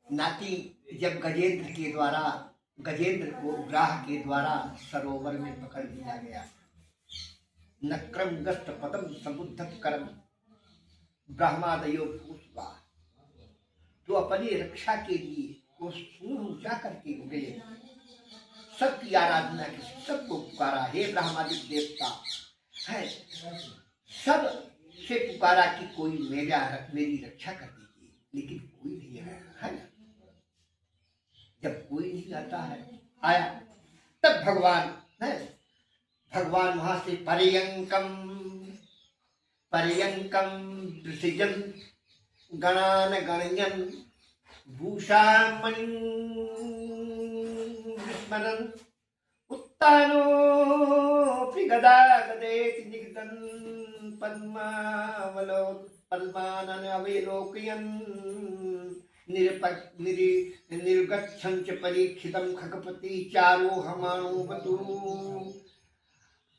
नाती जब गजेंद्र को ग्राह के द्वारा सरोवर में पकड़ लिया गया, नक्रम गस्त पदम समुद्ध करम ब्रह्मादयो भूतवा, तो अपनी रक्षा के लिए वो सूर ऊंचा करके उड़े, सबकी आराधना की, सबको पुकारा, हे ब्रह्मादित्य देवता है, सब से पुकारा कि कोई मेरी रक्षा कर दीजिए, लेकिन कोई नहीं आया है ना। जब कोई नहीं आता है आया, तब भगवान वहां से पर्यंकम दृशिजन गणान गणयन भूषामणि विस्मरन् उत्तानोऽपि गदा गदेति निगदन् पद्मानन अवलोकयन् निर्गच्छन् च परीक्षितं खगपति चारोहमाणो वतु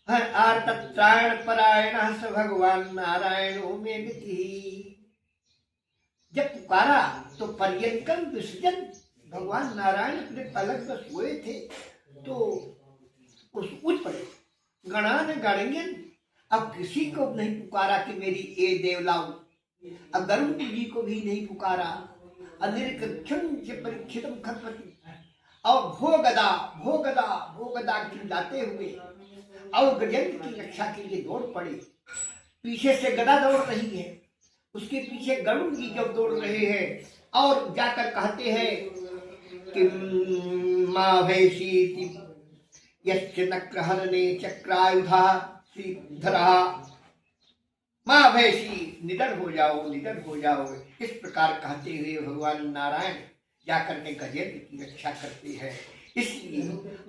आर्तत्राण परायणः स भगवान नारायणो मे गतिः। जब पुकारा तो पर्यंकम विसर्जन, भगवान नारायण अपने पलक पर सोए थे तो उस उठ पड़े, गणान गणयन, अब किसी को नहीं पुकारा कि मेरी ए देवलाओ, अब गरुड़ जी को भी नहीं पुकारा, परीक्षितम खगपति, और भोगदा चिल्लाते हुए और गजेंद्र की रक्षा के लिए दौड़ पड़े। पीछे से गदा दौड़ रही है, उसके पीछे गरुड़ जी जब दौड़ रहे हैं, और जाकर कहते हैं कि माँ भैषी यश्च नक्रहरणे चक्रायुधा श्रीधरा, माँ भैषी निडर हो जाओ। इस प्रकार कहते हुए भगवान नारायण जाकर के गजेंद्र की रक्षा करते हैं। इसलिए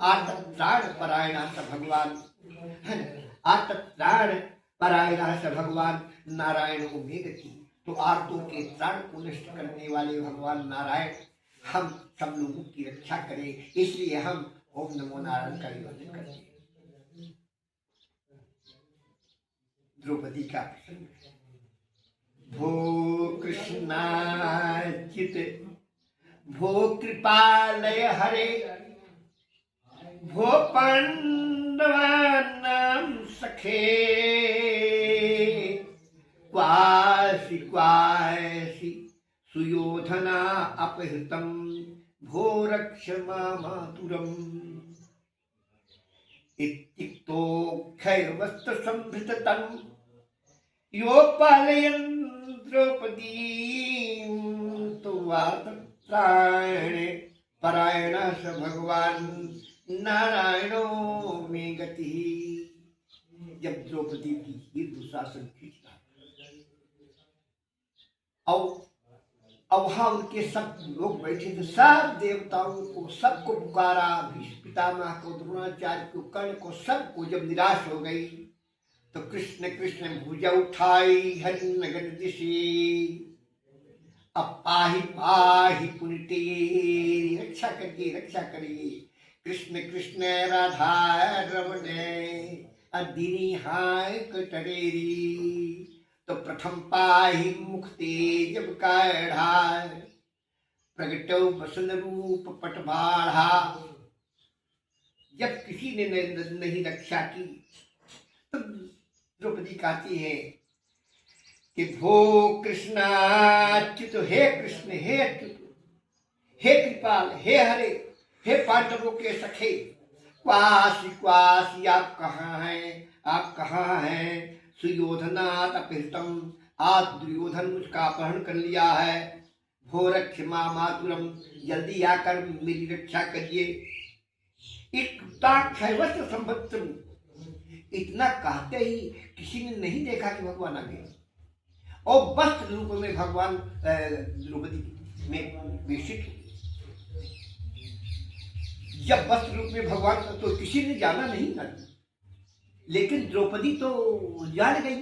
आर्तत्राण परायण स भगवान नारायण को मेगति, तो आर्तों के त्राण को नष्ट करने वाले भगवान नारायण हम सब लोगों की रक्षा करें, इसलिए हम ओम नमो नारायण का निवेदन करते हैं। द्रौपदी का प्रसंग, भो कृष्णाचित भो कृपालय हरे, भो पांडवानां सखे, क्वासि सुयोधना अपहृतं, भो रक्ष मातुरम्। इत्युक्तोऽक्षैर्वस्त्र संभृततं यो पालयन् द्रौपदीं, तो परायण स भगवान नारायणो मे गतिः। जब द्रौपदी की हीर दुशासन खींच रहा, और वहां उनके सब लोग बैठे थे, सब देवताओं को सबको पुकारा, भीष्म पितामह को, द्रोणाचार्य को, कर्ण को, सबको जब निराश हो गई तो कृष्ण भुजा उठाई हरिनगर दिशे, अब पाहि पुनितेरी, रक्षा करिए कृष्ण राधा रमण अदिनी हाय कटरेरी। तो प्रथम पाहि मुक्ते जब काढ़ा, प्रगटो बसन रूप पटबाढ़ा। जब किसी ने नहीं रक्षा की तो द्रौपदी कहती है कि भो कृष्णाच्युत, हे कृष्ण, हे अच्युत, हे कृपाल, हे हरे, हे पांडवों के सखे, क्वासी आप कहाँ हैं, सुयोधनात् अपहृतम, आज दुर्योधन मुझका अपहरण कर लिया है, भो रक्ष मातुरम, जल्दी आकर मेरी रक्षा करिए। इत्युक्ताक्षैर्वस्त्र संभृतम्, इतना कहते ही किसी ने नहीं देखा कि भगवान आ गए, और वस्त्र रूप में भगवान द्रौपदी में विकसित हुए। जब वस्त्र रूप में भगवान, तो किसी ने जाना नहीं था, लेकिन द्रौपदी तो जान गई,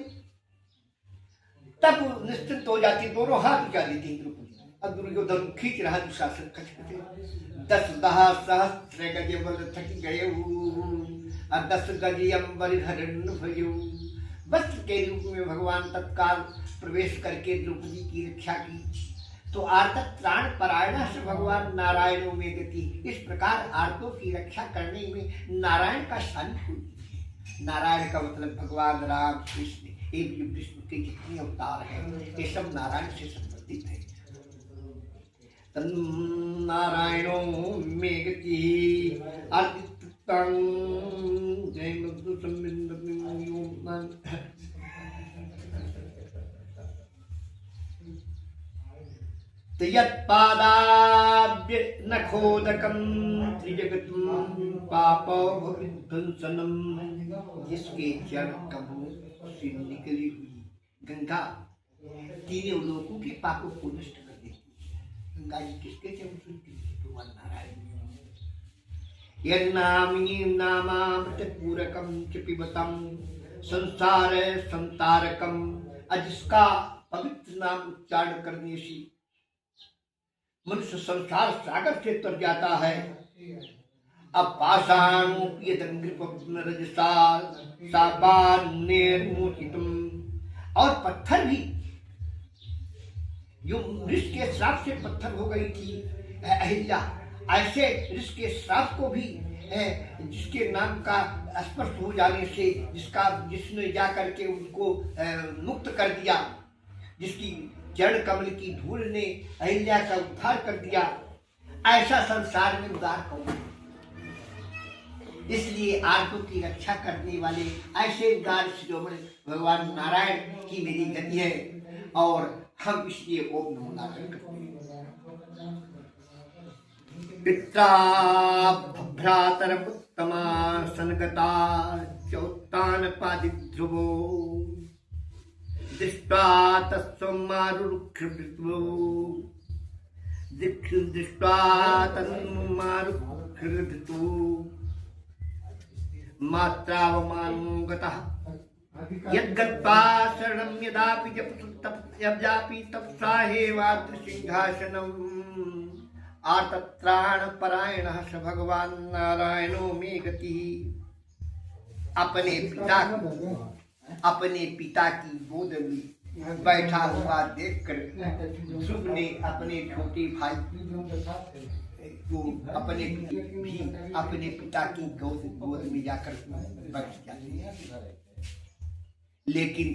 तब निश्चिंत हो जाती, दोनों हाथ उठा देती द्रौपदी। अब दुर्योधन खींच रहा दुशासन खचखचे, 10 सहस्त्र गज बल थक गए, 10 गज अंबर हरण भयो। वस्त्र के रूप में भगवान तत्काल प्रवेश करके द्रौपदी की रक्षा की। तो आर्तक त्राण परायण से भगवान नारायण में गति। इस प्रकार आर्तों की रक्षा करने में नारायण का सानिध्य होती है। नारायण का मतलब भगवान राम कृष्ण एवं विष्णु के जितने अवतार हैं ये सब नारायण से संबंधित है। नारायणो में गति अर्पितं जय मधु यत्पादाभ्य नखोदकं त्रिजगतं पापो भविध्वंसनम। जिसके चरण कमलों से निकली हुई गंगा तीनों लोगों के पापों को नष्ट कर देती है। गंगा जी किसके चरण सुनती है? भगवान नारायण। यन्नामी नामामृतपूरकं च पिबतं संसार संतारकं। जिसका पवित्र नाम उच्चारण करने से मनुष्य संसार सागर से तर जाता है। अब और पत्थर भी जो ऋष के श्राप से पत्थर हो गई थी अहिल्या, ऐसे ऋष के श्राप को भी जिसके नाम का स्पर्श हो जाने से जिसने जाकर के उनको मुक्त कर दिया, जिसकी चरण कमल की धूल ने अहिल्या का उद्धार कर दिया, ऐसा संसार में उद्धार कौन? इसलिए आर्तों की रक्षा करने वाले ऐसे उद्धार शिरोमणि भगवान नारायण की मेरी गति है और हम इसलिए ओम नमो नारायण करते हैं। पित्रा भ्रातरमुत्तमा सनगता चौत्तान पादिध्रुवो दृष्ट्वा तस्मारुरुक्षृभृत्वो दृष्ट्वा तन्मारुरुक्षृभृत्वो मात्रावमानो गतः यद्गत्वा शरणं यदापि जपजापि तपसा हेवात्रिसिंहासनम्। आर्तत्राण परायणः स भगवान नारायणो मे गतिः। अपने पिता की गोद में बैठा हुआ देखकर ध्रुव ने अपने छोटे भाई को अपने पिता की गोद में जाकर बैठ जाते हैं। लेकिन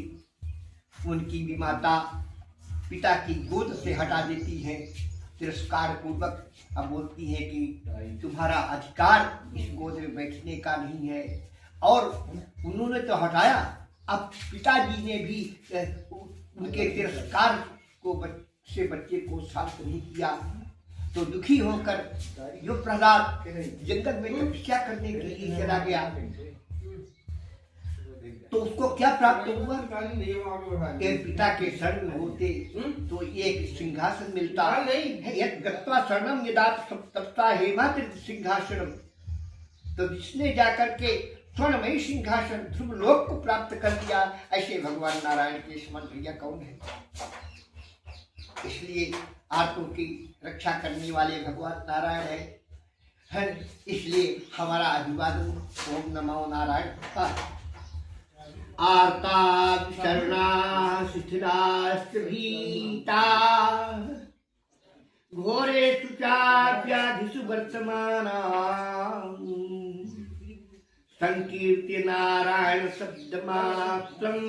उनकी भी माता पिता की गोद से हटा देती है तिरस्कार पूर्वक। अब बोलती है कि तुम्हारा अधिकार इस गोद में बैठने का नहीं है। और उन्होंने तो हटाया, अब पिताजी ने भी उनके तिरस्कार को से बच्चे को शांत नहीं किया। तो दुखी होकर जो प्रहलाद जंगल में तपस्या करने के लिए चला गया तो उसको क्या प्राप्त हुआ? पिता के शरण में होते तो एक सिंहासन मिलता। गत्वा शरणम यदा तप्ता हेमाद्रि सिंहासनम। तो जिसने जाकर के स्वर्णमयी सिंहासन ध्रुव लोक को प्राप्त कर दिया, ऐसे भगवान नारायण के समान भैया कौन है? इसलिए आर्तों की रक्षा करने वाले भगवान नारायण है। इसलिए हमारा अभिवादन ओम नमो नारायण। आर्ता शरणा शिथिलास्त्र भीता घोरेषु चाप्याधिषु वर्तमाना संकीर्त्य नारायण शब्दमात्रं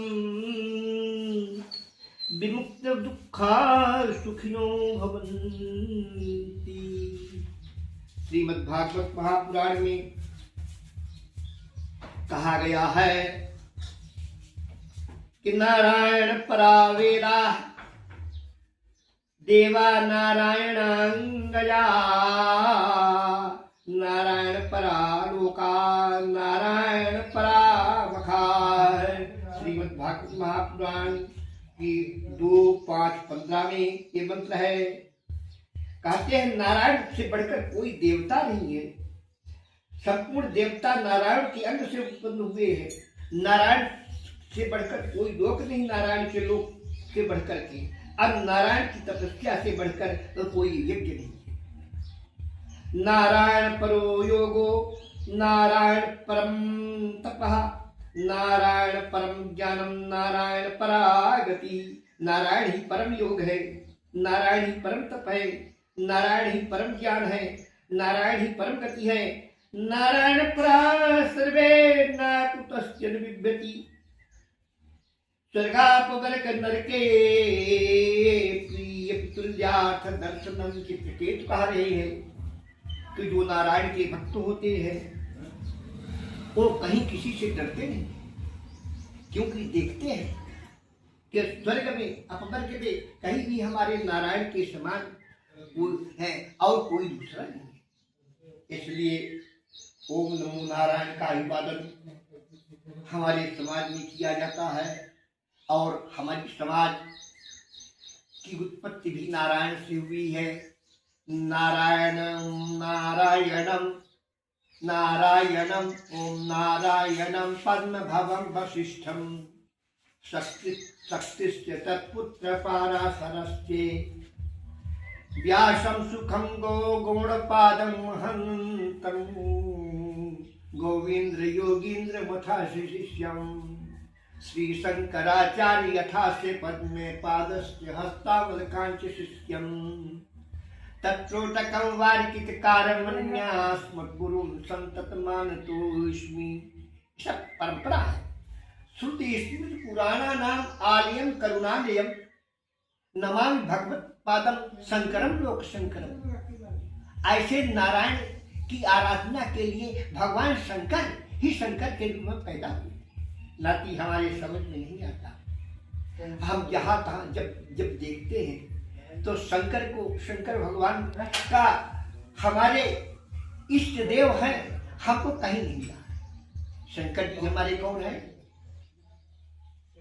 विमुक्त दुःखा सुखिनो भवन्ति। श्रीमद्भागवत महापुराण में कहा गया है कि नारायण परा वेदा देवा नारायणांगया नारायण परा लोका नारायण परा मखा। श्रीमद्भागवत महापुराण की 2:5-15 में ये मंत्र है। कहते हैं नारायण से बढ़कर कोई देवता नहीं है। संपूर्ण देवता नारायण के अंग से उत्पन्न हुए हैं। नारायण से बढ़कर कोई लोक नहीं, नारायण के लोक से बढ़कर के। अब नारायण की तपस्या से बढ़कर तो कोई यज्ञ नहीं है। नारायण परो योगो नारायण परम तपः नारायण परम ज्ञानम नारायण परा गति। नारायण ही परम योग है, नारायण ही परम तप है, नारायण ही परम ज्ञान है, नारायण ही परम गति है। नारायण परा सर्वे न कुतश्चन बिभ्यति। स्वर्गापवर्ग नरके प्रिय पितुल्यार्थ दर्शनम चित्रकेतु कह रहे हैं कि जो नारायण के भक्त होते हैं वो कहीं किसी से डरते नहीं, क्योंकि देखते हैं कि स्वर्ग में अपवर्ग में कहीं भी हमारे नारायण के समान वो है और कोई दूसरा नहीं। इसलिए ओम नमो नारायण का अभिवादन हमारे समाज में किया जाता है और हमारी समाज की उत्पत्ति भी नारायण से हुई है। नारायणम नारायणम नारायणम ओम नारायणम पद्मभवम वसिष्ठम शक्तिश्च तत्पुत्र पाराशरस्ते व्यासं सुखं गौणपादं महन्तं गोविंद्र योगींद्र मथा शिष्यं श्री शंकराचार्य यथा से पद्मे पादस्य हस्तावलकांच शिष्यं तत्रोटकं वारिकितकारमन्यास्मद्गुरुं संततमानतोऽस्मि। सब परंपरा है। श्रुति स्मृति पुराणा नाम आलयम करुणालयम नमामि भगवत पादम शंकरम लोक शंकरम। ऐसे नारायण की आराधना के लिए भगवान शंकर ही शंकर के रूप में पैदा हुए, नाती हमारे समझ में नहीं आता। हम जहाँ तहाँ जब देखते हैं तो शंकर को, शंकर भगवान का हमारे इष्ट देव है, हमको कहीं नहीं मिला। शंकर जी हमारे कौन है?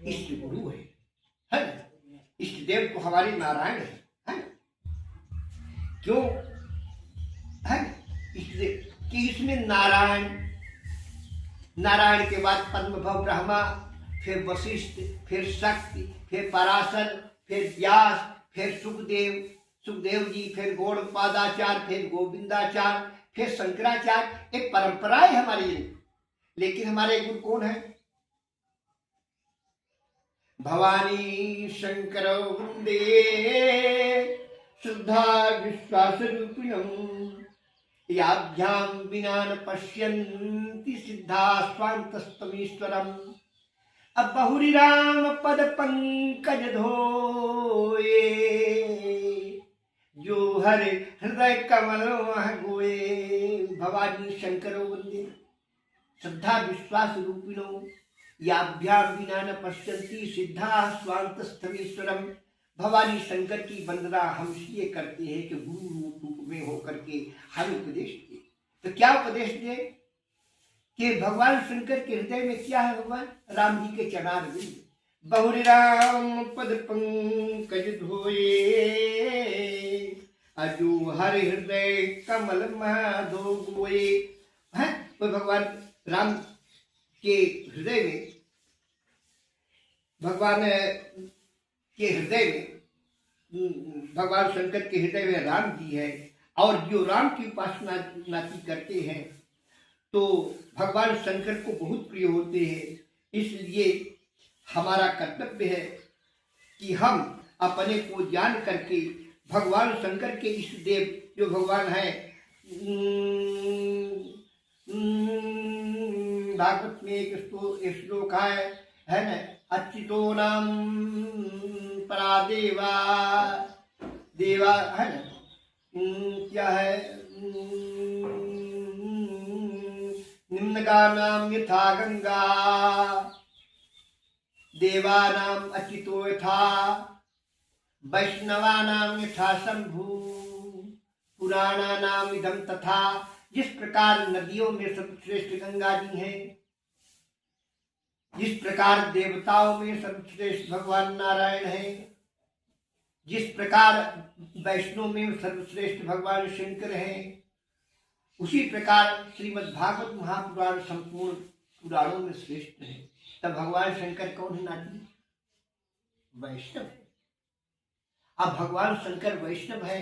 इष्ट गुरु है ना? इष्ट देव तो हमारे नारायण है ना? क्यों है इष्ट देव कि इसमें नारायण, नारायण के बाद पद्मभव ब्रह्मा, फिर वशिष्ठ, फिर शक्ति, फिर पराशर, फिर व्यास, फिर सुखदेव जी, फिर गौड़पादाचार्य, फिर गोविंदाचार्य, फिर शंकराचार्य। एक परंपरा है हमारे लिए। लेकिन हमारे गुरु कौन है? भवानी शंकर वंदे शुद्धा विश्वास रूपिणम् याभ्याम विना न पश्यन्ति सिद्धा स्वान्तस्तमीश्वरम्। अब बहुरी राम पद पंकज धोए जो हर हृदय कमल वह गोए। भवानी शंकरो वंदे श्रद्धा विश्वास रूपिणो याभ्याम विना न पश्यन्ति सिद्धा स्वान्तस्थमीश्वरम। भवानी शंकर की वंदना हम इसलिए करते हैं कि गुरु रूप में होकर के हमें उपदेश दे। तो क्या उपदेश दे कि भगवान शंकर के हृदय में क्या है? भगवान राम जी के चरणारविंद। बहुरी राम पद पंकज धोए अजू हर हृदय कमल माधो गोए। है तो भगवान राम के हृदय में, भगवान के हृदय में, भगवान शंकर के हृदय में राम जी है। और जो राम की उपासना नाती करते हैं तो भगवान शंकर को बहुत प्रिय होते हैं। इसलिए हमारा कर्तव्य है कि हम अपने को जान करके भगवान शंकर के इष्ट देव जो भगवान है, भागवत में एक श्लोक है ना, अच्युतो नाम परा देवा देवा है ना, क्या है, निम्नगानाम यथा गंगा देवानाम अच्युतो यथा वैष्णवानाम यथा शंभु पुराणानाम इदम तथा। जिस प्रकार नदियों में सर्वश्रेष्ठ गंगा जी हैं, जिस प्रकार देवताओं में सर्वश्रेष्ठ भगवान नारायण हैं, जिस प्रकार वैष्णव में सर्वश्रेष्ठ भगवान शंकर हैं, उसी प्रकार श्रीमद् भागवत महापुराण संपूर्ण पुराणों में श्रेष्ठ है। तब भगवान शंकर कौन है नाती? वैष्णव है। अब भगवान शंकर वैष्णव है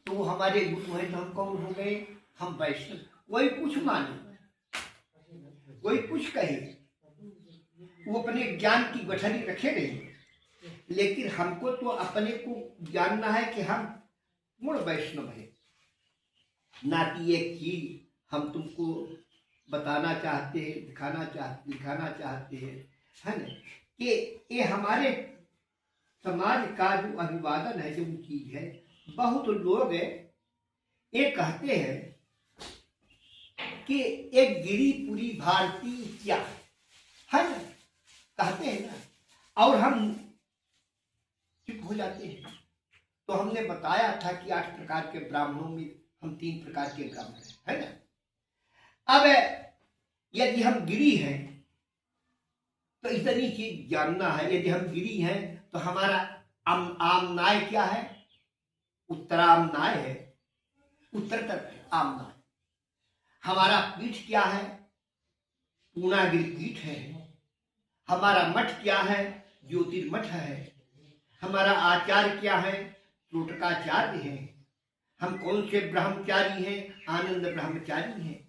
तो वो हमारे गुरु हैं, तो हम कौन हो गए? हम वैष्णव। कोई कुछ माने, कोई कुछ कहे, वो अपने ज्ञान की गठरी रखे नहीं, लेकिन हमको तो अपने को जानना है कि हम पूर्ण वैष्णव हैं। ना कि एक चीज हम तुमको बताना चाहते हैं, दिखाना चाहते हैं, है ना, कि ये हमारे समाज का जो अभिवादन है, जो चीज है। बहुत लोग ये कहते हैं कि एक गिरिपुरी भारतीय क्या है ना, कहते हैं ना, और हम चुप हो जाते हैं। तो हमने बताया था कि 8 प्रकार के ब्राह्मणों में हम 3 प्रकार के ब्राह्मण हैं, है ना। अब यदि हम गिरी हैं तो इतनी चीज जानना है, यदि हम गिरी हैं तो हमारा आमनाय क्या है? उत्तरामनाय है, उत्तरतर आमनाय। हमारा पीठ क्या है? पूर्णागिरि पीठ है। हमारा मठ क्या है? ज्योतिर्मठ है। हमारा आचार्य क्या है? त्रोटकाचार्य है। हम कौन से ब्रह्मचारी हैं? आनंद ब्रह्मचारी हैं।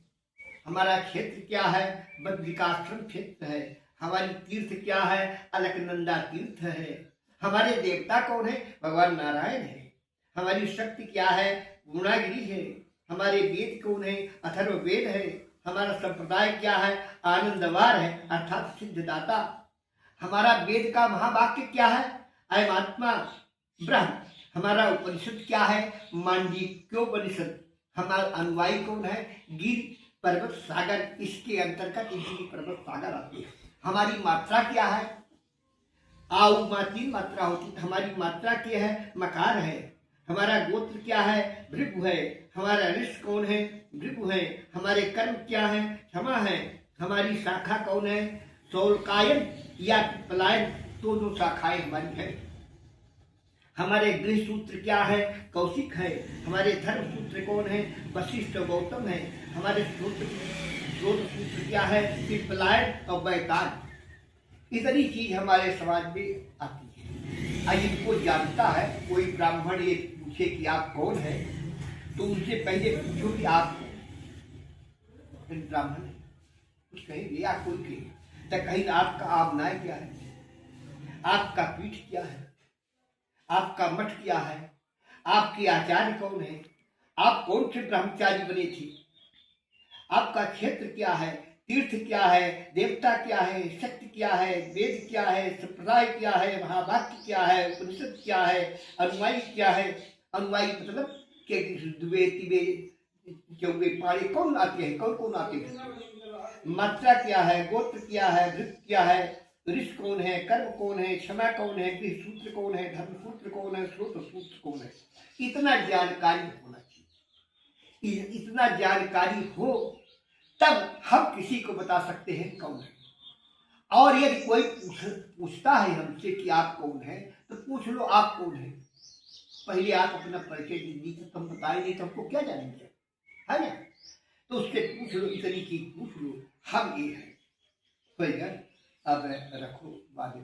हमारा क्षेत्र क्या है? बद्रिकाश्रम क्षेत्र है। हमारी तीर्थ क्या है? अलकनंदा तीर्थ है। हमारे देवता कौन है? भगवान नारायण है। हमारी शक्ति क्या है? पूर्णागिरि है। हमारे वेद कौन है? अथर्व वेद है। हमारा संप्रदाय क्या है? आनंदवार है, अर्थात सिद्धदाता। हमारा वेद का महावाक्य क्या है? अयम आत्मा ब्रह्म। हमारा उपनिषद क्या है? मांडूक्योपनिषद। हमारा अनुयायी कौन है? गिर पर्वत सागर। इसके अंतर्गत गिर पर्वत सागर आते हैं। हमारी मात्रा क्या है? आउ मा 3 मात्रा होती, हमारी मात्रा क्या है? मकार है। हमारा गोत्र क्या है? भृगु है। हमारा ऋष कौन है? भृगु है। हमारे कर्म क्या है? क्षमा है। हमारी शाखा कौन है? शौलकायन या पलायन, तो 2 शाखाएं हमारी है। हमारे गृह सूत्र क्या है? कौशिक है। हमारे धर्म सूत्र कौन है? वशिष्ठ गौतम है। हमारे स्रोत सूत्र क्या है? पिपलायन और बैताल। इतनी चीज हमारे समाज में आती है। इनको जानता है कोई ब्राह्मण ये पूछे कि आप कौन है, तो उनसे पहले पूछो कि आप ब्राह्मण है, कुछ कहेंगे या कोई कहे तो कहीं आपका आमनाय क्या है? आपका पीठ क्या है? आपका मठ क्या है? आपके आचार्य कौन है? आप कौन से ब्रह्मचारी बने थे? आपका क्षेत्र क्या है? तीर्थ क्या है? देवता क्या है? शक्ति क्या है? वेद क्या है? संप्रदाय क्या है? महावाक्य क्या है? उपनिषद क्या है? अनुयायी क्या है? अनुयायी मतलब दुबे तिबे चौबे पाड़े कौन आते हैं? कौन कौन आते हैं? मात्रा क्या है? गोत्र क्या है? वृत्त क्या है? ऋष कौन है? कर्म कौन है? क्षमा कौन है? गृह सूत्र कौन है? धर्म सूत्र कौन है? स्रोत सूत्र कौन है? इतना जानकारी होना चाहिए। इतना जानकारी हो तब हम किसी को बता सकते हैं कौन है। और यदि कोई पूछता है हमसे कि आप कौन है, तो पूछ लो आप कौन है। पहले आप अपना परिचय दीजिए, तो तुम बताए नहीं तो हमको क्या जानेंगे, है ना। तो उससे पूछ लो, इतनी चीज पूछ लो, हम ये है। अब रखो बाद में।